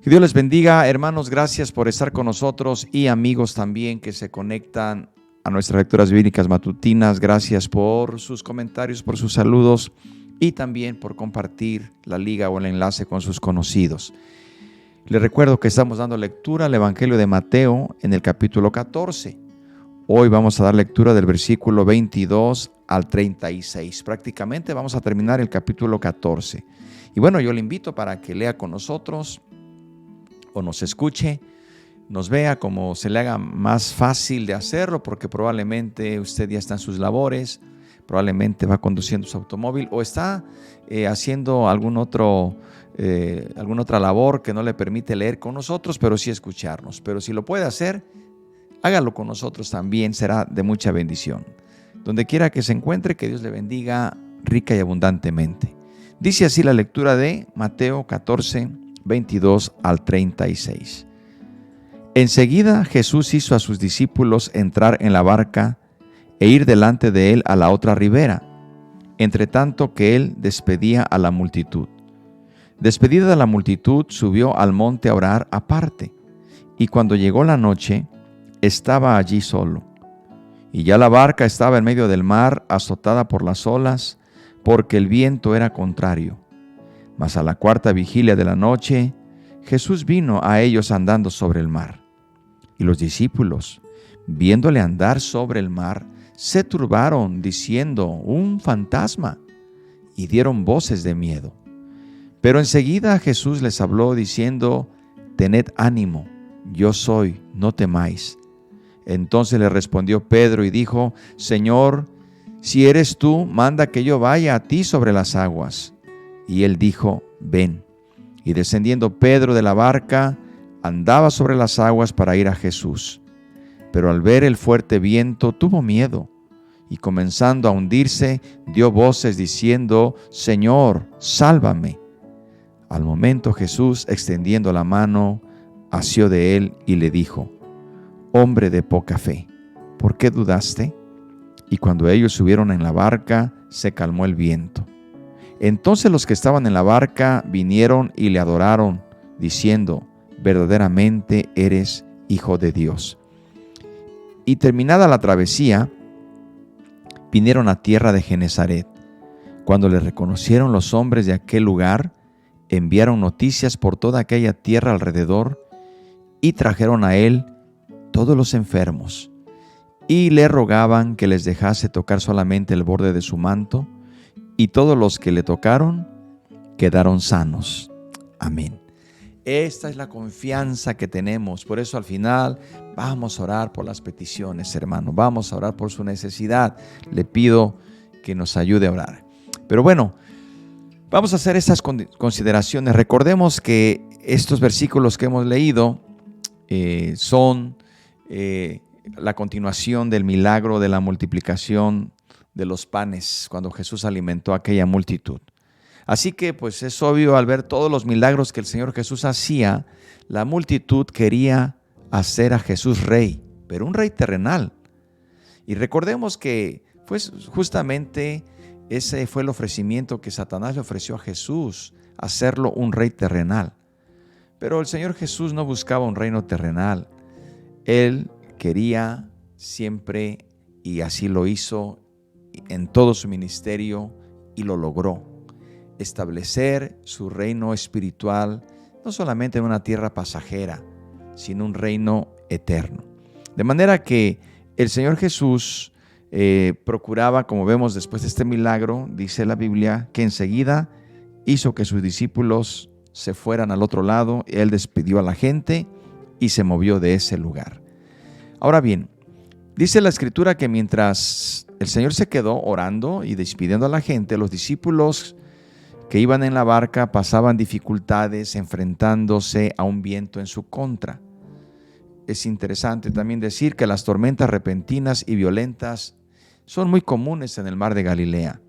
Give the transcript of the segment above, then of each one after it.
Que Dios les bendiga, hermanos, gracias por estar con nosotros y amigos también que se conectan a nuestras lecturas bíblicas matutinas. Gracias por sus comentarios, por sus saludos y también por compartir la liga o el enlace con sus conocidos. Les recuerdo que estamos dando lectura al Evangelio de Mateo en el capítulo 14. Hoy vamos a dar lectura del versículo 22 al 36. Prácticamente vamos a terminar el capítulo 14. Y bueno, yo le invito para que lea con nosotros o nos escuche, nos vea como se le haga más fácil de hacerlo, porque probablemente usted ya está en sus labores, probablemente va conduciendo su automóvil o está haciendo alguna otra labor que no le permite leer con nosotros, pero sí escucharnos. Pero si lo puede hacer, hágalo con nosotros también, será de mucha bendición. Donde quiera que se encuentre, que Dios le bendiga rica y abundantemente. Dice así la lectura de Mateo 14, 22 al 36. Enseguida Jesús hizo a sus discípulos entrar en la barca e ir delante de él a la otra ribera, entre tanto que él despedía a la multitud. Despedida la multitud, subió al monte a orar aparte, y cuando llegó la noche, estaba allí solo. Y ya la barca estaba en medio del mar, azotada por las olas, porque el viento era contrario. Mas a la cuarta vigilia de la noche, Jesús vino a ellos andando sobre el mar. Y los discípulos, viéndole andar sobre el mar, se turbaron, diciendo: «Un fantasma», y dieron voces de miedo. Pero enseguida Jesús les habló, diciendo: «Tened ánimo, yo soy, no temáis». Entonces le respondió Pedro y dijo: «Señor, si eres tú, manda que yo vaya a ti sobre las aguas». Y él dijo: «Ven». Y descendiendo Pedro de la barca, andaba sobre las aguas para ir a Jesús. Pero al ver el fuerte viento, tuvo miedo, y comenzando a hundirse, dio voces diciendo: «Señor, sálvame». Al momento Jesús, extendiendo la mano, asió de él y le dijo: «Hombre de poca fe, ¿por qué dudaste?». Y cuando ellos subieron en la barca, se calmó el viento. Entonces los que estaban en la barca vinieron y le adoraron, diciendo: «Verdaderamente eres Hijo de Dios». Y terminada la travesía, vinieron a tierra de Genesaret. Cuando le reconocieron los hombres de aquel lugar, enviaron noticias por toda aquella tierra alrededor y trajeron a él todos los enfermos y le rogaban que les dejase tocar solamente el borde de su manto, y todos los que le tocaron quedaron sanos. Amén. Esta es la confianza que tenemos. Por eso al final vamos a orar por las peticiones, hermano. Vamos a orar por su necesidad. Le pido que nos ayude a orar. Pero bueno, vamos a hacer estas consideraciones. Recordemos que estos versículos que hemos leído son la continuación del milagro de la multiplicación de los panes, cuando Jesús alimentó a aquella multitud. Así que pues es obvio, al ver todos los milagros que el Señor Jesús hacía, la multitud quería hacer a Jesús rey, pero un rey terrenal. Y recordemos que pues justamente ese fue el ofrecimiento que Satanás le ofreció a Jesús, hacerlo un rey terrenal. Pero el Señor Jesús no buscaba un reino terrenal. Él quería siempre, y así lo hizo en todo su ministerio, y lo logró, establecer su reino espiritual, no solamente en una tierra pasajera, sino un reino eterno. De manera que el Señor Jesús procuraba, como vemos después de este milagro, dice la Biblia, que enseguida hizo que sus discípulos se fueran al otro lado. Él despidió a la gente y se movió de ese lugar. Ahora bien, dice la Escritura que mientras el Señor se quedó orando y despidiendo a la gente, los discípulos que iban en la barca pasaban dificultades enfrentándose a un viento en su contra. Es interesante también decir que las tormentas repentinas y violentas son muy comunes en el mar de Galilea,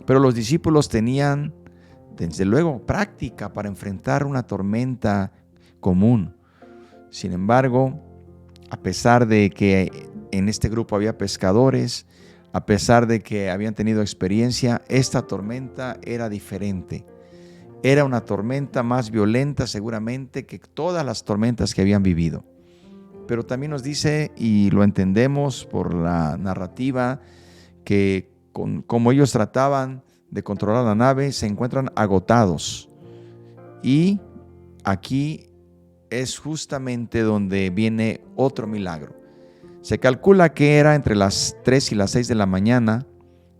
pero los discípulos tenían, desde luego, práctica para enfrentar una tormenta común. Sin embargo, a pesar de que en este grupo había pescadores, a pesar de que habían tenido experiencia, esta tormenta era diferente. Era una tormenta más violenta seguramente que todas las tormentas que habían vivido. Pero también nos dice, y lo entendemos por la narrativa, que como ellos trataban de controlar la nave, se encuentran agotados. Y aquí es justamente donde viene otro milagro. Se calcula que era entre las 3 y las 6 de la mañana,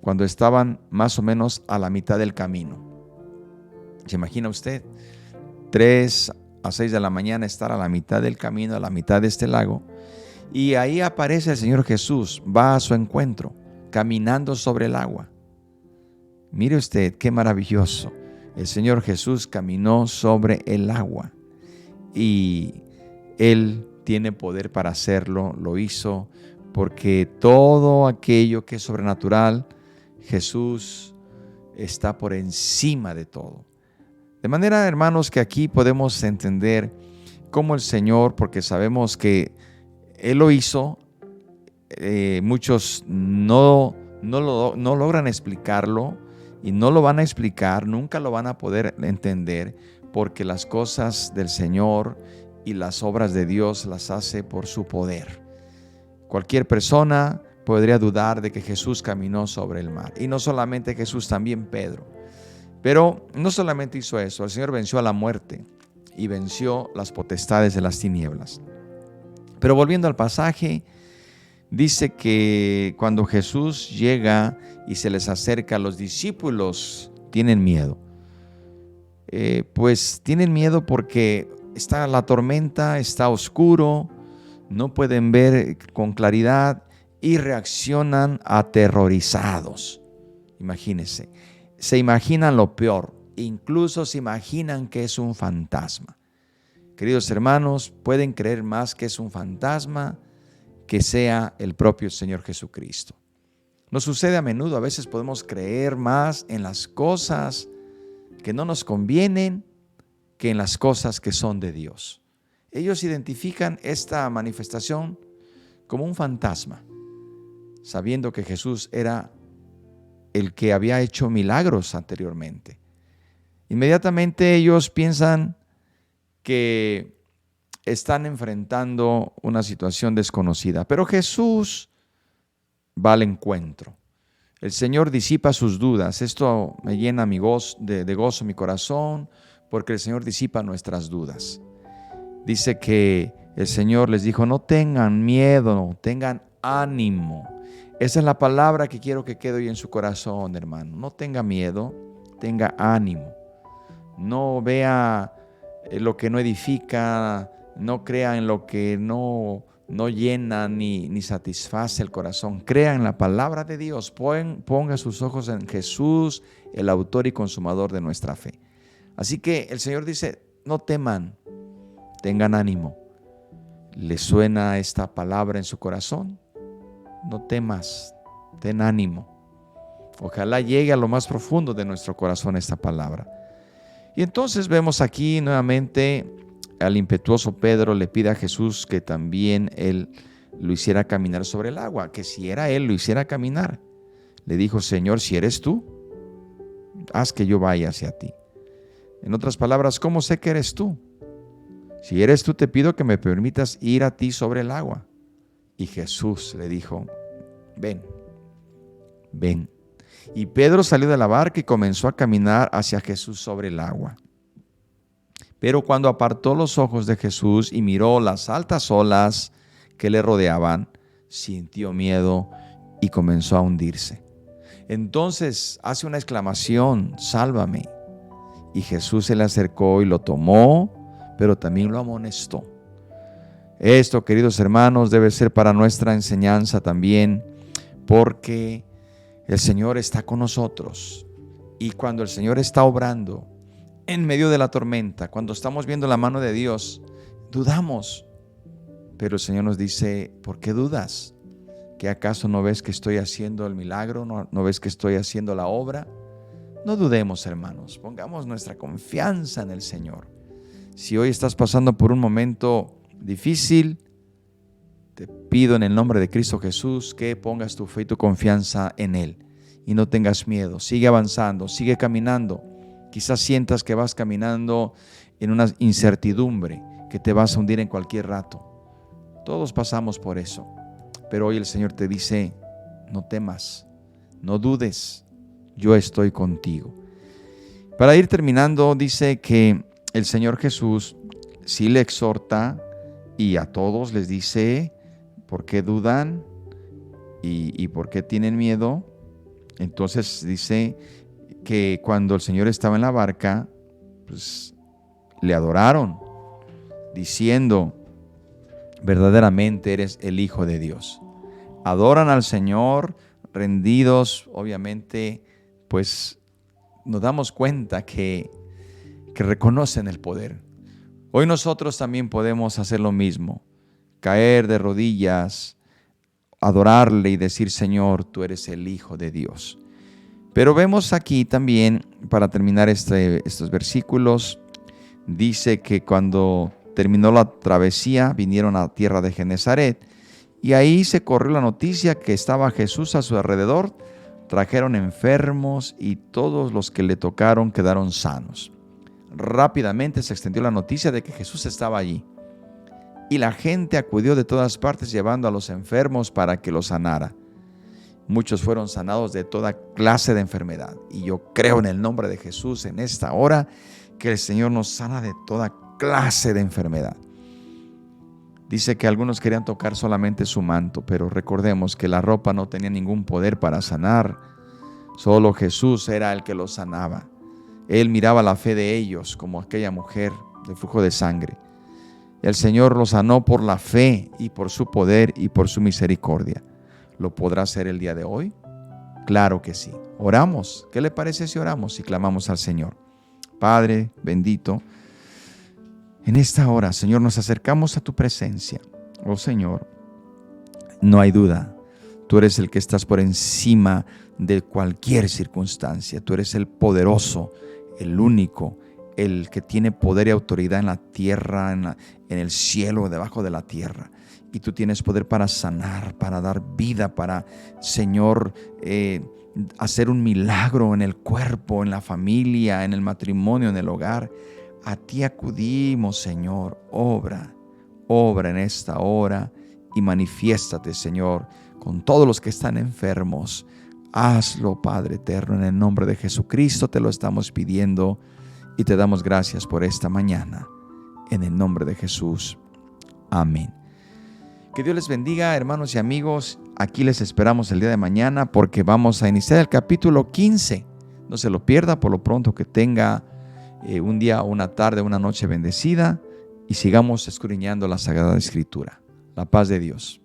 cuando estaban más o menos a la mitad del camino. ¿Se imagina usted? 3 a 6 de la mañana estar a la mitad del camino, a la mitad de este lago. Y ahí aparece el Señor Jesús, va a su encuentro, caminando sobre el agua. Mire usted qué maravilloso. El Señor Jesús caminó sobre el agua y Él tiene poder para hacerlo, lo hizo, porque todo aquello que es sobrenatural, Jesús está por encima de todo. De manera, hermanos, que aquí podemos entender cómo el Señor, porque sabemos que Él lo hizo, muchos no logran explicarlo y no lo van a explicar, nunca lo van a poder entender, porque las cosas del Señor y las obras de Dios las hace por su poder. Cualquier persona podría dudar de que Jesús caminó sobre el mar. Y no solamente Jesús, también Pedro. Pero no solamente hizo eso, el Señor venció a la muerte y venció las potestades de las tinieblas. Pero volviendo al pasaje, dice que cuando Jesús llega y se les acerca, los discípulos tienen miedo. Pues tienen miedo porque está la tormenta, está oscuro, no pueden ver con claridad y reaccionan aterrorizados. Imagínense, se imaginan lo peor, incluso se imaginan que es un fantasma. Queridos hermanos, pueden creer más que es un fantasma que sea el propio Señor Jesucristo. Nos sucede a menudo, a veces podemos creer más en las cosas que no nos convienen que en las cosas que son de Dios. Ellos identifican esta manifestación como un fantasma, sabiendo que Jesús era el que había hecho milagros anteriormente. Inmediatamente ellos piensan que están enfrentando una situación desconocida, pero Jesús va al encuentro. El Señor disipa sus dudas. Esto me llena de gozo mi corazón, porque el Señor disipa nuestras dudas. Dice que el Señor les dijo, no tengan miedo, tengan ánimo. Esa es la palabra que quiero que quede hoy en su corazón, hermano. No tenga miedo, tenga ánimo. No vea lo que no edifica, no crea en lo que no llena ni satisface el corazón. Crea en la palabra de Dios. Ponga sus ojos en Jesús, el autor y consumador de nuestra fe. Así que el Señor dice, no teman, tengan ánimo. ¿Le suena esta palabra en su corazón? No temas, ten ánimo. Ojalá llegue a lo más profundo de nuestro corazón esta palabra. Y entonces vemos aquí nuevamente al impetuoso Pedro le pide a Jesús que también él lo hiciera caminar sobre el agua, que si era él lo hiciera caminar. Le dijo, Señor, si eres tú, haz que yo vaya hacia ti. En otras palabras, ¿cómo sé que eres tú? Si eres tú, te pido que me permitas ir a ti sobre el agua. Y Jesús le dijo, ven, ven. Y Pedro salió de la barca y comenzó a caminar hacia Jesús sobre el agua. Pero cuando apartó los ojos de Jesús y miró las altas olas que le rodeaban, sintió miedo y comenzó a hundirse. Entonces hace una exclamación, sálvame. Y Jesús se le acercó y lo tomó, pero también lo amonestó. Esto, queridos hermanos, debe ser para nuestra enseñanza también, porque el Señor está con nosotros. Y cuando el Señor está obrando en medio de la tormenta, cuando estamos viendo la mano de Dios, dudamos. Pero el Señor nos dice, ¿por qué dudas? ¿Que acaso no ves que estoy haciendo el milagro? ¿No ves que estoy haciendo la obra? No dudemos, hermanos. Pongamos nuestra confianza en el Señor. Si hoy estás pasando por un momento difícil, te pido en el nombre de Cristo Jesús que pongas tu fe y tu confianza en Él. Y no tengas miedo. Sigue avanzando, sigue caminando. Quizás sientas que vas caminando en una incertidumbre, que te vas a hundir en cualquier rato. Todos pasamos por eso. Pero hoy el Señor te dice, no temas, no dudes, yo estoy contigo. Para ir terminando, dice que el Señor Jesús sí le exhorta y a todos les dice, ¿por qué dudan? ¿Y por qué tienen miedo? Entonces dice que cuando el Señor estaba en la barca, pues le adoraron, diciendo, verdaderamente eres el Hijo de Dios. Adoran al Señor, rendidos, obviamente, pues nos damos cuenta que reconocen el poder. Hoy nosotros también podemos hacer lo mismo, caer de rodillas, adorarle y decir, Señor, tú eres el Hijo de Dios. Pero vemos aquí también, para terminar estos versículos, dice que cuando terminó la travesía, vinieron a tierra de Genezaret, y ahí se corrió la noticia que estaba Jesús a su alrededor. Trajeron enfermos y todos los que le tocaron quedaron sanos. Rápidamente se extendió la noticia de que Jesús estaba allí. Y la gente acudió de todas partes llevando a los enfermos para que los sanara. Muchos fueron sanados de toda clase de enfermedad. Y yo creo en el nombre de Jesús en esta hora que el Señor nos sana de toda clase de enfermedad. Dice que algunos querían tocar solamente su manto, pero recordemos que la ropa no tenía ningún poder para sanar. Solo Jesús era el que los sanaba. Él miraba la fe de ellos como aquella mujer de flujo de sangre. El Señor los sanó por la fe y por su poder y por su misericordia. ¿Lo podrá hacer el día de hoy? Claro que sí. Oramos. ¿Qué le parece si oramos y clamamos al Señor? Padre bendito, en esta hora, Señor, nos acercamos a tu presencia. Oh Señor, no hay duda, tú eres el que estás por encima de cualquier circunstancia. Tú eres el poderoso, el único, el que tiene poder y autoridad en la tierra, en el cielo, debajo de la tierra. Y tú tienes poder para sanar, para dar vida, para, Señor, hacer un milagro en el cuerpo, en la familia, en el matrimonio, en el hogar. A ti acudimos, Señor. Obra en esta hora y manifiéstate, Señor, con todos los que están enfermos. Hazlo, Padre eterno, en el nombre de Jesucristo te lo estamos pidiendo y te damos gracias por esta mañana. En el nombre de Jesús. Amén. Que Dios les bendiga, hermanos y amigos. Aquí les esperamos el día de mañana porque vamos a iniciar el capítulo 15. No se lo pierda. Por lo pronto que tenga un día, una tarde, una noche bendecida y sigamos escudriñando la Sagrada Escritura. La paz de Dios.